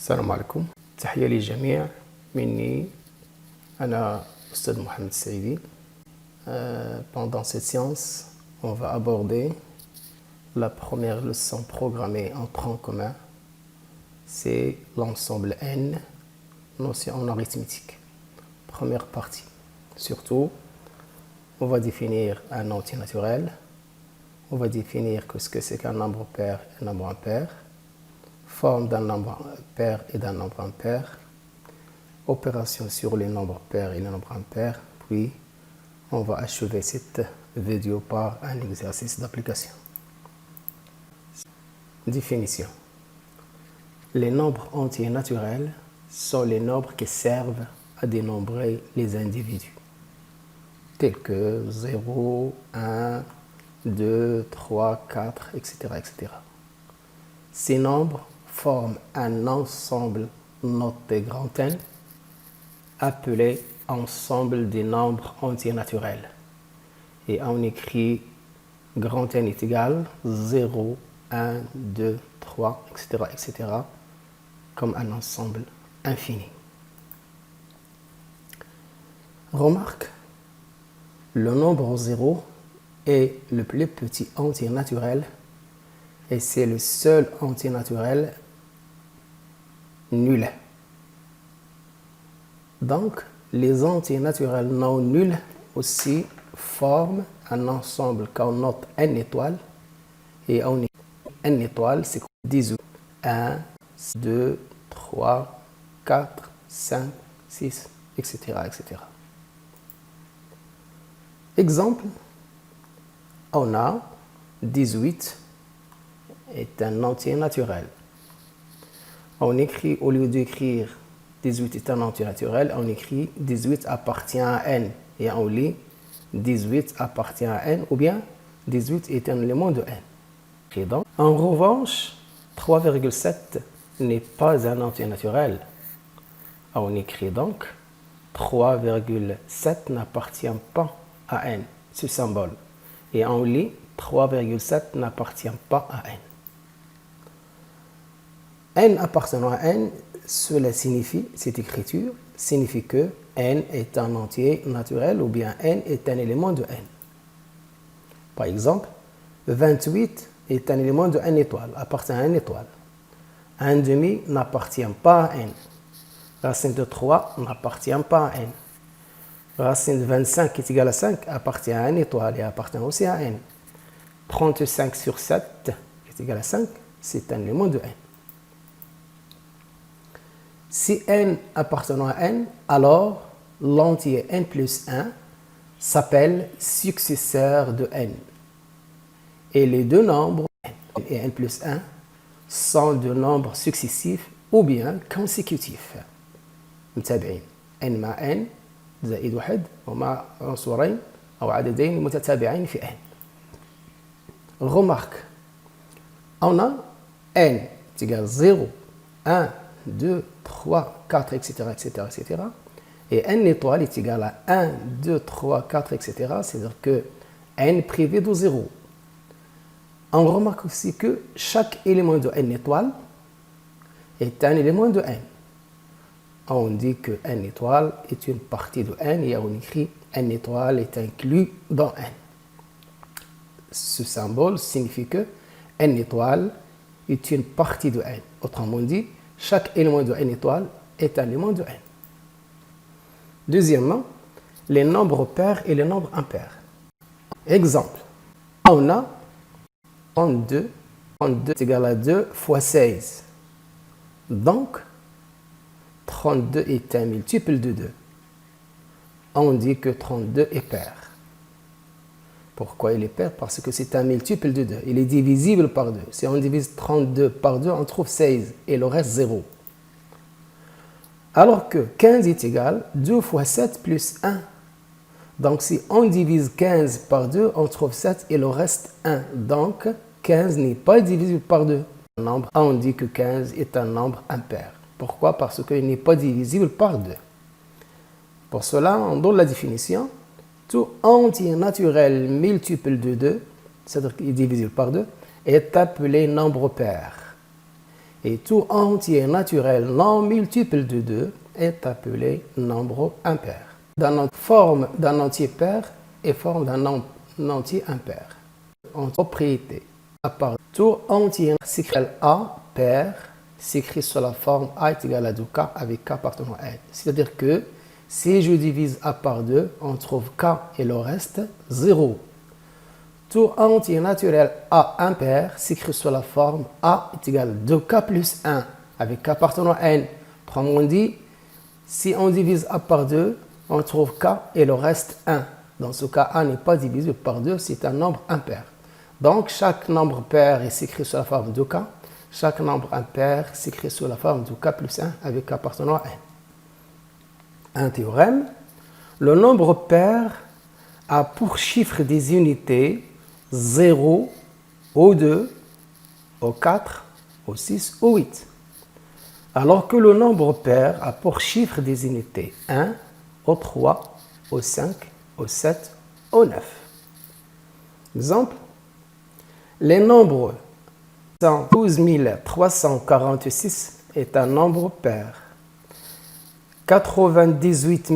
السلام عليكم. تحية للجميع مني. أنا أستاذ محمد السعيدي. Pendant cette séance, on va aborder la première leçon programmée en tronc commun. C'est l'ensemble N, notion en arithmétique. Première partie. Surtout, on va définir un entier naturel. On va définir ce que c'est qu'un nombre pair et un nombre impair. Forme d'un nombre pair et d'un nombre impair. Opération sur les nombres pairs et les nombres impairs. Puis, on va achever cette vidéo par un exercice d'application. Définition. Les nombres entiers naturels sont les nombres qui servent à dénombrer les individus, tels que 0, 1, 2, 3, 4, etc. etc. Ces nombres forment un ensemble noté grand N, appelé ensemble des nombres entiers naturels. Et on écrit grand N est égal 0, 1, 2, 3, etc., etc., comme un ensemble infini. Remarque, le nombre 0 est le plus petit entier naturel et c'est le seul entier naturel nul. Donc, les entiers naturels non nuls aussi forment un ensemble qu'on note n étoiles. Et on n étoiles, c'est 18. 1, 2, 3, 4, 5, 6, etc., etc. Exemple, on a 18 est un entier naturel. On écrit, au lieu d'écrire 18 est un entier naturel, on écrit 18 appartient à n. Et on lit 18 appartient à n, ou bien 18 est un élément de n. Et donc, en revanche, 3,7 n'est pas un entier naturel. On écrit donc 3,7 n'appartient pas à n, ce symbole. Et on lit 3,7 n'appartient pas à n. N appartenant à n, cela signifie, cette écriture signifie que n est un entier naturel ou bien n est un élément de n. Par exemple, 28 est un élément de n étoile, appartient à n étoile. 1 demi n'appartient pas à n. Racine de 3 n'appartient pas à n. Racine de 25 qui est égale à 5 appartient à n étoile et appartient aussi à n. 35 sur 7 qui est égal à 5, c'est un élément de n. Si n appartenant à n, alors l'entier n plus 1 s'appelle successeur de n. Et les deux nombres n et n plus 1 sont deux nombres successifs ou bien consécutifs. متابعين n مع n زائد 1 ومع عنصرين أو عددين متتابعين في n. Remarque, on a n est égal à 0, 1, 2, 3, 4, etc., etc., etc. Et n étoile est égal à 1, 2, 3, 4, etc. C'est-à-dire que n privé de 0. On remarque aussi que chaque élément de n étoile est un élément de n. On dit que n étoile est une partie de n et on écrit n étoile est inclus dans n. Ce symbole signifie que n étoile est une partie de n. Autrement dit, chaque élément de n étoile est un élément de n. Deuxièmement, les nombres pairs et les nombres impairs. Exemple, on a 32 est égal à 2 fois 16. Donc, 32 est un multiple de 2. On dit que 32 est pair. Pourquoi il est pair? Parce que c'est un multiple de 2. Il est divisible par 2. Si on divise 32 par 2, on trouve 16 et le reste 0. Alors que 15 est égal à 2 fois 7 plus 1. Donc si on divise 15 par 2, on trouve 7 et le reste 1. Donc 15 n'est pas divisible par 2. On dit que 15 est un nombre impair. Pourquoi? Parce qu'il n'est pas divisible par 2. Pour cela, on donne la définition. Tout entier naturel multiple de 2, c'est-à-dire qu'il est divisible par 2, est appelé nombre pair. Et tout entier naturel non multiple de 2 est appelé nombre impair. Forme d'un entier pair et forme d'un entier impair. En propriété, à part tout entier s'écrit A pair s'écrit sous la forme A est égal à 2K avec K appartenant à N. C'est-à-dire que si je divise A par 2, on trouve K et le reste 0. Tout entier naturel A impair s'écrit sous la forme A est égal à 2K plus 1 avec K appartenant à N. Autrement dit, si on divise A par 2, on trouve K et le reste 1. Dans ce cas, A n'est pas divisé par 2, c'est un nombre impair. Donc, chaque nombre pair est s'écrit sous la forme de K. Chaque nombre impair s'écrit sous la forme de K plus 1 avec K appartenant à N. Un théorème. Le nombre pair a pour chiffre des unités 0, au 2, au 4, au 6, au 8. Alors que le nombre pair a pour chiffre des unités 1, au 3, au 5, au 7, au 9. Exemple, les nombres 112 346 est un nombre pair. 98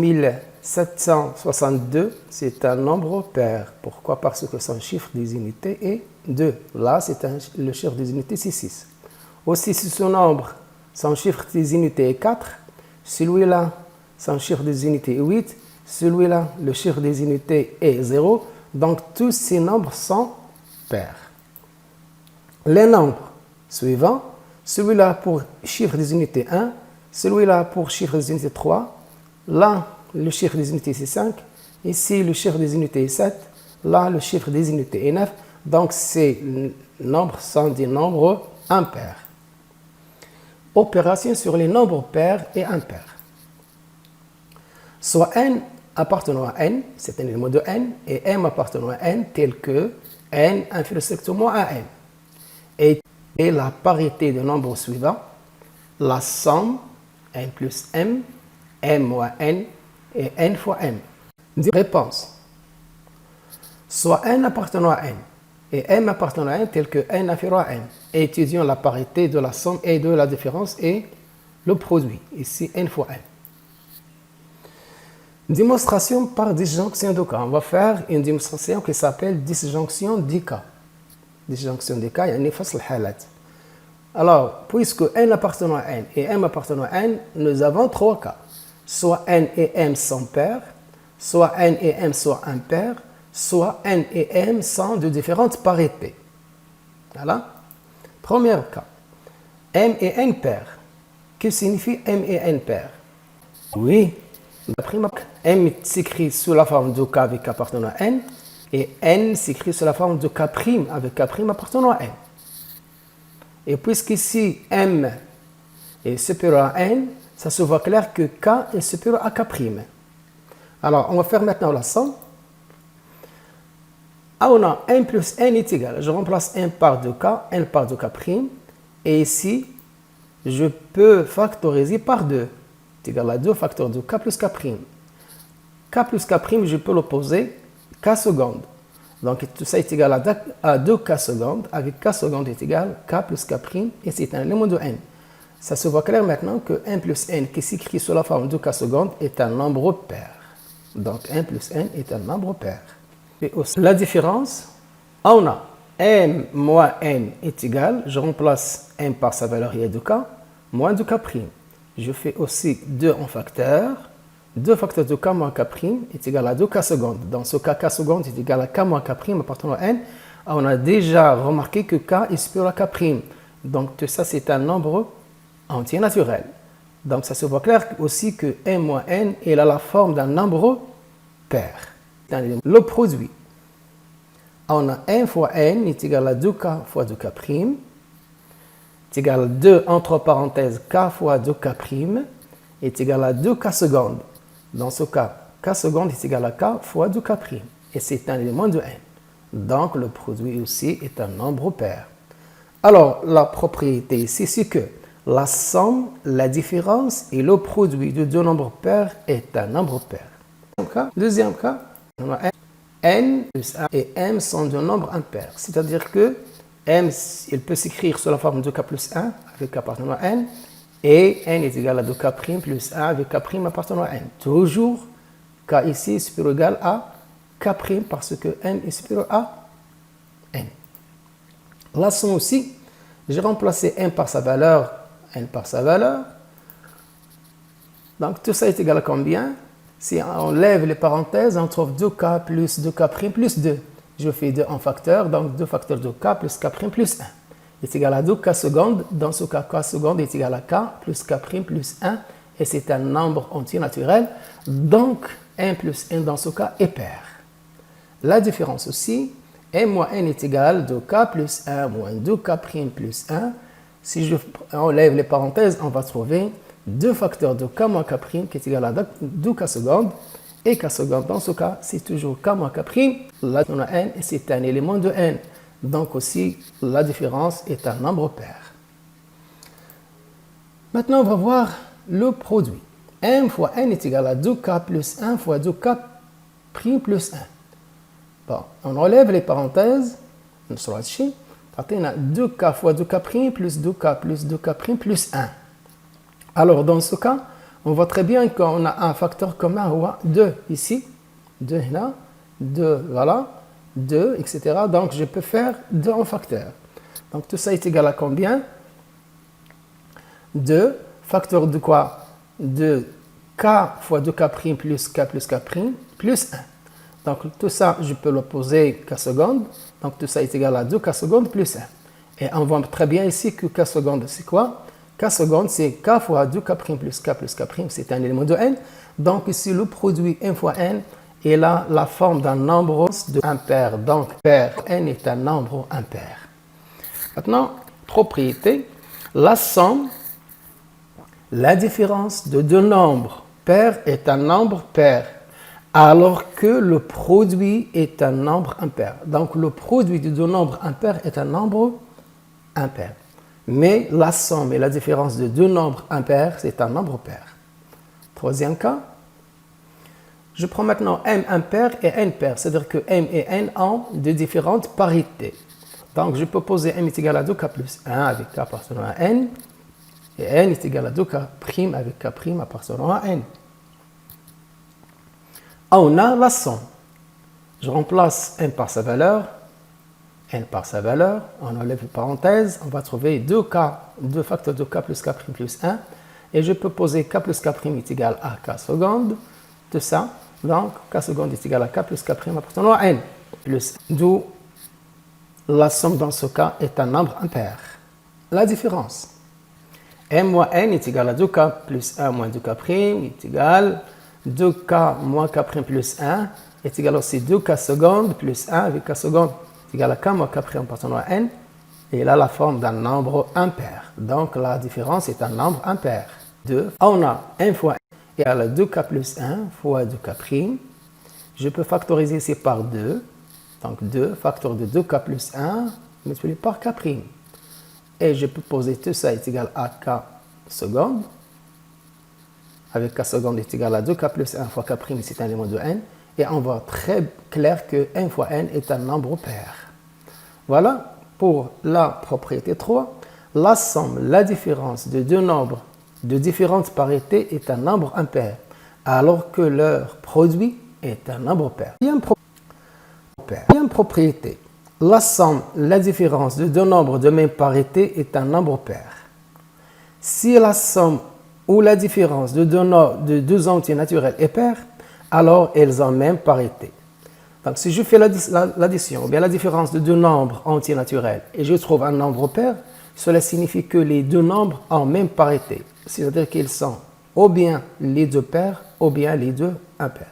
762, c'est un nombre pair. Pourquoi? Parce que son chiffre des unités est 2. Là, le chiffre des unités, c'est 6. Aussi, si ce nombre, son chiffre des unités est 4, celui-là, son chiffre des unités est 8, celui-là, le chiffre des unités est 0. Donc, tous ces nombres sont pairs. Les nombres suivants, celui-là pour chiffre des unités 1, celui-là pour chiffre des unités 3, là, le chiffre des unités c'est 5, ici, le chiffre des unités est 7, là, le chiffre des unités est 9. Donc, ces nombres sont des nombres impairs. Opération sur les nombres pairs et impairs. Soit n appartenant à n, c'est un élément de n, et m appartenant à n, tel que n inférieur strictement à n. Et la parité de nombres suivants, la somme n plus m, m moins n et n fois m. Réponse. Soit n appartenant à n et m appartenant à n tel que n inférieur à n. Étudions la parité de la somme et de la différence et le produit. Ici, n fois n. Démonstration par disjonction de cas. On va faire une démonstration qui s'appelle disjonction des cas. Disjonction des cas, il y a une face halat. Alors, puisque n appartenant à n et m appartenant à n, nous avons trois cas. Soit n et m sont pairs, soit n et m sont impairs, soit n et m sont de différentes parités. Voilà. Premier cas. M et n pairs. Que signifie m et n pairs? Oui. La prime m s'écrit sous la forme de k avec k appartenant à n et n s'écrit sous la forme de k' avec k' appartenant à n. Et puisqu'ici m est supérieur à n, ça se voit clair que k est supérieur à k'. Alors, on va faire maintenant la somme. Ah, on a n plus n est égal. Je remplace n par 2k, n par 2k'. Et ici, je peux factoriser par 2. C'est égal à 2 facteurs de k plus k'. K plus k', je peux l'opposer k secondes. Donc, tout ça est égal à 2k secondes. Avec k secondes est égal à k plus k'. Et c'est un élément de n. Ça se voit clair maintenant que n plus n qui s'écrit sous la forme de k secondes est un nombre pair. Donc, n plus n est un nombre pair. Et aussi, la différence, on a m moins n est égal, je remplace m par sa valeur qui est de k, moins de k'. Je fais aussi 2 en facteur. 2 facteurs de k moins k' est égal à 2k secondes. Dans ce cas, k secondes est égal à k moins k' appartenant à n. On a déjà remarqué que k est supérieur à k'. Donc, tout ça, c'est un nombre entier naturel. Donc, ça se voit clair aussi que m moins n est la forme d'un nombre pair. Le produit. On a n fois n est égal à 2k fois 2k'. C'est égal à 2 entre parenthèses k fois 2k' est égal à 2k secondes. Dans ce cas, k secondes est égal à k fois 2k'. Et c'est un élément de n. Donc, le produit aussi est un nombre pair. Alors, la propriété ici, c'est que la somme, la différence et le produit de deux nombres pairs est un nombre pair. Deuxième cas, on a n plus 1 et m sont deux nombres impairs. C'est-à-dire que M, il peut s'écrire sous la forme de K plus 1 avec K appartenant à N, et N est égal à 2K' plus 1 avec K' appartenant à N. Toujours K ici est supérieur ou égal à K' parce que N est supérieur à N. La somme aussi, j'ai remplacé N par sa valeur, N par sa valeur. Donc tout ça est égal à combien? Si on lève les parenthèses, on trouve 2K plus 2K' plus 2. Je fais 2 en facteur, donc 2 facteurs de K plus K' plus 1 est égal à 2K secondes. Dans ce cas, K secondes est égal à K plus K' plus 1. Et c'est un nombre entier naturel. Donc, 1 plus 1 dans ce cas est pair. La différence aussi, M moins N est égal à 2K plus 1 moins 2K' plus 1. Si je enlève les parenthèses, on va trouver 2 facteurs de K moins K' qui est égal à 2K secondes. Et K secondes, dans ce cas, c'est toujours K moins K'. Là, on a N et c'est un élément de N. Donc aussi, la différence est un nombre pair. Maintenant, on va voir le produit. M fois N est égal à 2K plus 1 fois 2K' plus 1. Bon, on enlève les parenthèses. On a 2K fois 2K' plus 2K plus 2K' plus 1. Alors, dans ce cas, on voit très bien qu'on a un facteur commun, 2 ici, 2 là, 2 voilà, 2, etc. Donc, je peux faire 2 en facteur. Donc, tout ça est égal à combien? 2, facteur de quoi? De K fois 2K' plus K plus K' plus 1. Donc, tout ça, je peux l'opposer K secondes. Donc, tout ça est égal à 2K secondes plus 1. Et on voit très bien ici que K secondes, c'est quoi? K secondes, c'est K fois 2K' plus K plus K', c'est un élément de N. Donc, ici, le produit N fois N est là la forme d'un nombre de impair. Donc, pair N est un nombre impair. Maintenant, propriété, la somme, la différence de deux nombres pairs est un nombre pair, alors que le produit est un nombre impair. Donc, le produit de deux nombres impairs est un nombre impair. Mais la somme et la différence de deux nombres impairs, c'est un nombre pair. Troisième cas, je prends maintenant M impair et N pair, c'est-à-dire que M et N ont de différentes parités. Donc, je peux poser M est égal à 2K plus 1 avec K appartenant à N, et N est égal à 2K' avec K' appartenant à N. On a la somme. Je remplace M par sa valeur, N par sa valeur, on enlève les parenthèses, on va trouver 2K, 2 facteurs de K plus K' plus 1, et je peux poser K plus K' est égal à K secondes, tout ça, donc K secondes est égal à K plus K' appartenant à N, plus, d'où la somme dans ce cas est un nombre impair. La différence, M moins N est égal à 2K plus 1 moins 2K' est égal à 2K moins K' plus 1 est égal aussi 2K secondes plus 1 avec K secondes est égal à K moins K' appartenant à N. Et là, la forme d'un nombre impair. Donc, la différence est un nombre impair. 2. On a 1 fois N égale à 2K plus 1 fois 2K'. Je peux factoriser ici par 2. Donc, 2 facteur de 2K plus 1 multiplié par K'. Et je peux poser tout ça est égal à K secondes. Avec K secondes est égal à 2K plus 1 fois K', c'est un élément de N. Et on voit très clair que N fois N est un nombre pair. Voilà pour la propriété 3. La somme, la différence de deux nombres de différentes parités est un nombre impair, alors que leur produit est un nombre pair. Deuxième propriété. La somme, la différence de deux nombres de même parité est un nombre pair. Si la somme ou la différence de deux entiers naturels est pair, alors elles ont même parité. Donc, si je fais l'addition ou bien la différence de deux nombres entiers naturels et je trouve un nombre pair, cela signifie que les deux nombres ont même parité. C'est-à-dire qu'ils sont ou bien les deux pairs ou bien les deux impairs.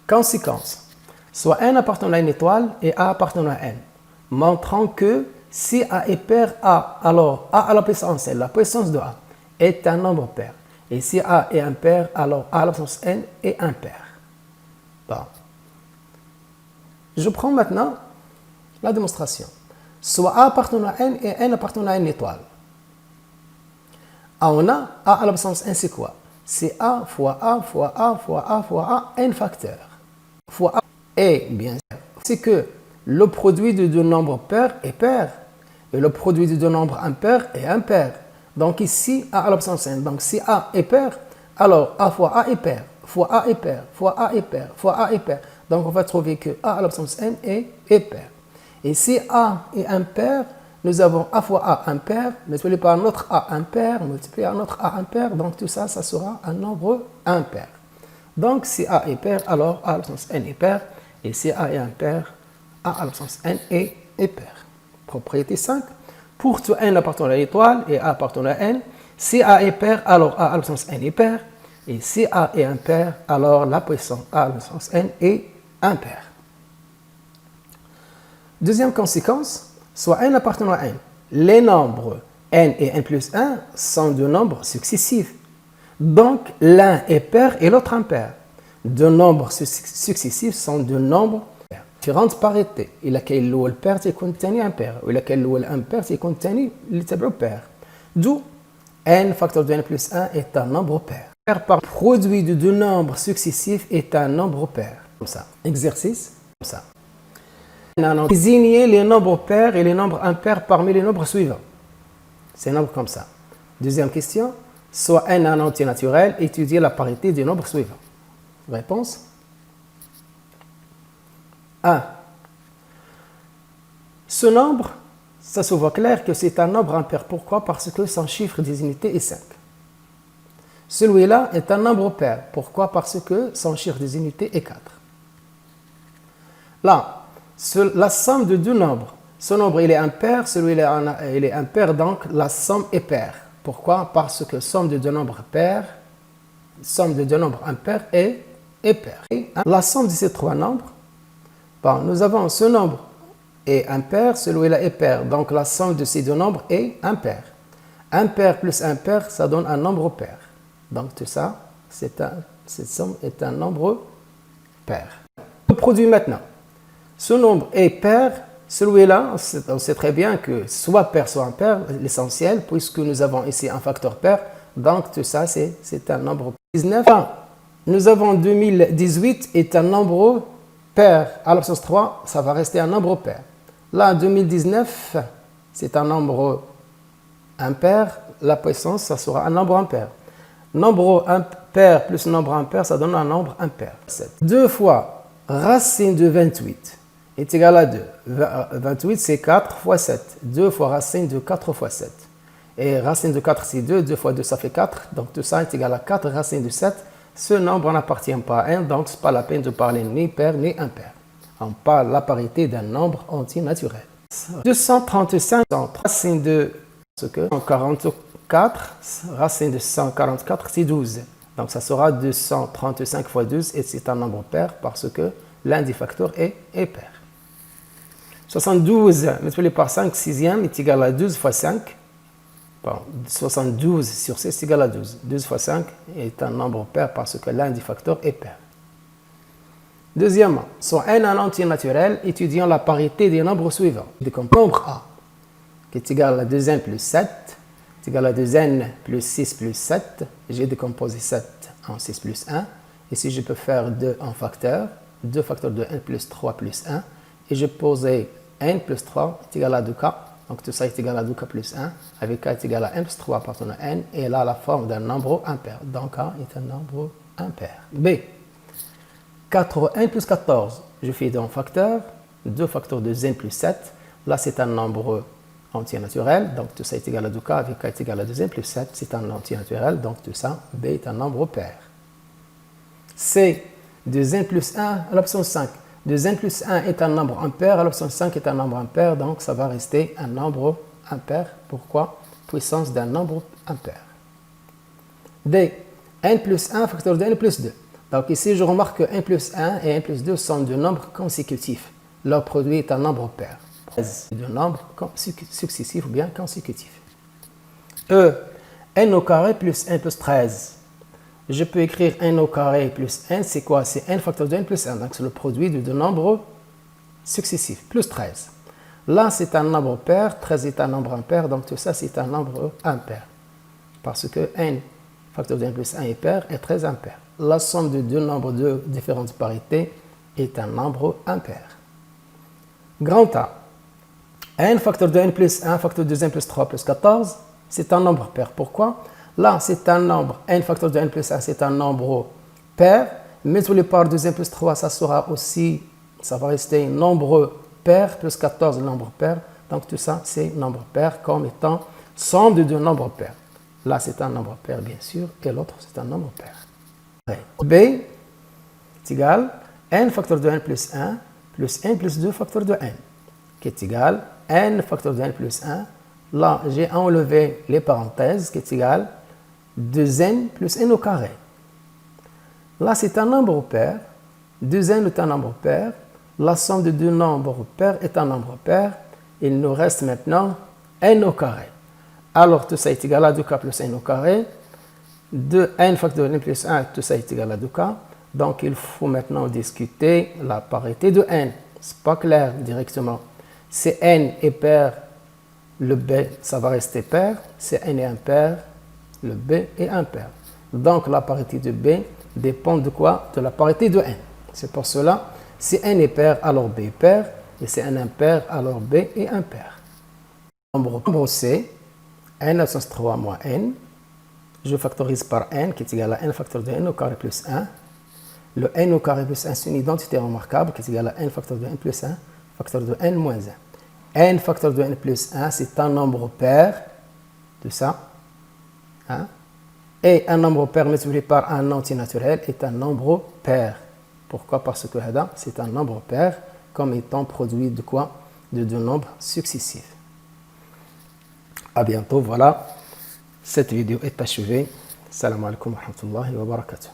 Conséquence. Soit N appartenant à une étoile et A appartenant à N, montrant que si A est pair A, alors A à la puissance N, la puissance de A, est un nombre pair. Et si A est impair, alors A à la puissance N est impair. Bon. Je prends maintenant la démonstration. Soit A appartenant à N et N appartenant à une étoile. On a A à la puissance N, c'est quoi? C'est A fois A fois A fois A fois A, N facteur. Fois A. Et bien sûr, c'est que le produit de deux nombres pairs est pair. Et le produit de deux nombres impairs est impair. Donc ici, A à l'absence n. Donc si A est pair, alors A fois A est pair, fois A est pair, fois A est pair, fois A est pair. Donc on va trouver que A à l'absence n est pair. Et si A est impair, nous avons A fois A impair, multiplié par un autre A impair, multiplié par un autre A impair. Donc tout ça, ça sera un nombre impair. Donc si A est pair, alors A à l'absence n est pair. Et si A est impair, A à l'absence n est pair. Propriété 5. Pour tout n appartenant à l'étoile et A appartenant à n, si A est pair, alors A à l'absence n est pair. Et si A est impair, alors la puissance A à l'absence n est impair. Deuxième conséquence, soit n appartenant à n. Les nombres n et n plus 1 sont deux nombres successifs. Donc l'un est pair et l'autre impair. Deux nombres successifs sont deux nombres pairs. Différentes parités. إلا كاين الأول pair تيكون الثاني impair. وإلا كاين الأول impair تيكون الثاني اللي تبعو pair. D'où n facteur de n plus 1 est un nombre pair. Pair par produit de deux nombres successifs est un nombre pair. Comme ça. Exercice. Comme ça. Désigner les nombres pairs et les nombres impairs parmi les nombres suivants. C'est un nombre comme ça. Deuxième question. Soit n un entier naturel, étudier la parité des nombres suivants. Réponse 1. Ce nombre, ça se voit clair que c'est un nombre impair. Pourquoi? Parce que son chiffre des unités est 5. Celui-là est un nombre pair. Pourquoi? Parce que son chiffre des unités est 4. Là, la somme de deux nombres. Ce nombre, il est impair, celui-là, il est impair, donc la somme est paire. Pourquoi? Parce que somme de deux nombres pairs, somme de deux nombres impairs est paire. La somme de ces trois nombres, bon, nous avons ce nombre est impair, celui-là est pair, donc la somme de ces deux nombres est impair. Impair plus impair, ça donne un nombre pair. Donc tout ça, cette somme est un nombre pair. Le produit maintenant. Ce nombre est pair, celui-là, on sait très bien que soit pair, soit impair, l'essentiel, puisque nous avons ici un facteur pair, donc tout ça, c'est un nombre 19. Nous avons 2018 est un nombre pair. À l'absence 3, ça va rester un nombre pair. Là, 2019, c'est un nombre impair. La puissance, ça sera un nombre impair. Nombre impair plus nombre impair, ça donne un nombre impair. 2 fois racine de 28 est égal à 2. 28, c'est 4 fois 7. 2 fois racine de 4 fois 7. Et racine de 4, c'est 2. 2 fois 2, ça fait 4. Donc tout ça est égal à 4 racine de 7. Ce nombre n'appartient pas à 1, donc ce n'est pas la peine de parler ni pair ni impair. On parle de la parité d'un nombre entier naturel. 235 racine de 144, racine de 144, c'est 12. Donc ça sera 235 fois 12 et c'est un nombre pair parce que l'un des facteurs est pair. 72 multiplié par 5 sixième est égal à 12 fois 5. Bon, 72 sur 6 est égal à 12. 12 fois 5 est un nombre pair parce que l'un des facteurs est pair. Deuxièmement, soit n un entier naturel, étudiant la parité des nombres suivants. Nombre A, qui est égal à 2n plus 7, est égal à 2n plus 6 plus 7. J'ai décomposé 7 en 6 plus 1. Ici, je peux faire 2 en facteur. 2 facteurs de n plus 3 plus 1. Et je posais n plus 3 est égal à 2k. Donc tout ça est égal à 2k plus 1. Avec k est égal à n plus 3 appartenant à n. Et là, la forme d'un nombre impair. Donc k est un nombre impair. B. 4n plus 14. Je fais 2 en facteur. 2 facteurs de n plus 7. Là, c'est un nombre entier naturel. Donc tout ça est égal à 2k. Avec k est égal à 2n plus 7. C'est un entier naturel. Donc tout ça, B est un nombre pair. C. 2n plus 1 à l'option 5. 2n plus 1 est un nombre impair, à l'option 5 est un nombre impair, donc ça va rester un nombre impair. Pourquoi? Puissance d'un nombre impair. D. n plus 1 facteur de n plus 2. Donc ici, je remarque que n plus 1 et n plus 2 sont deux nombres consécutifs. Leur produit est un nombre pair. Deux nombres successifs ou bien consécutifs. E. n au carré plus n plus 13. Je peux écrire n au carré plus n, c'est quoi? C'est n facteur de n plus 1, donc c'est le produit de deux nombres successifs, plus 13. Là, c'est un nombre pair, 13 est un nombre impair, donc tout ça, c'est un nombre impair. Parce que n facteur de n plus 1 est pair et 13 impair. La somme de deux nombres de différentes parités est un nombre impair. Grand A. n facteur de n plus 1 facteur de n plus 3 plus 14, c'est un nombre pair. Pourquoi? Là, c'est un nombre, n facteur de n plus 1, c'est un nombre pair. Multiplié par 2n plus 3, ça sera aussi, ça va rester nombre pair, plus 14 nombre pair. Donc tout ça, c'est nombre pair comme étant somme de deux nombres pairs. Là, c'est un nombre pair, bien sûr, et l'autre, c'est un nombre pair. B est égal n facteur de n plus 1 plus n plus 2 facteur de n, qui est égal n facteur de n plus 1. Là, j'ai enlevé les parenthèses, qui est égal 2n plus n au carré. Là, c'est un nombre pair. 2n est un nombre pair. La somme de deux nombres pairs est un nombre pair. Il nous reste maintenant n au carré. Alors, tout ça est égal à 2k plus n au carré. De n facteur de n plus 1, tout ça est égal à 2k. Donc, il faut maintenant discuter la parité de n. Ce n'est pas clair directement. Si n est pair, le b, ça va rester pair. Si n est impair, le b est impair. Donc, la parité de b dépend de quoi? De la parité de n. C'est pour cela, si n est pair, alors b est pair. Et si n est impair, alors b est impair. Nombre c, n à sens 3 moins n. Je factorise par n, qui est égal à n facteur de n au carré plus 1. Le n au carré plus 1, c'est une identité remarquable, qui est égal à n facteur de n plus 1, facteur de n moins 1. n facteur de n plus 1, c'est un nombre pair, tout ça. Hein? Et un nombre pair multiplié par un antinaturel est un nombre pair. Pourquoi? Parce que c'est un nombre pair comme étant produit de quoi? De deux nombres successifs. À bientôt, voilà. Cette vidéo est achevée. Salam alaikum wa rahmatullahi wa barakatuh.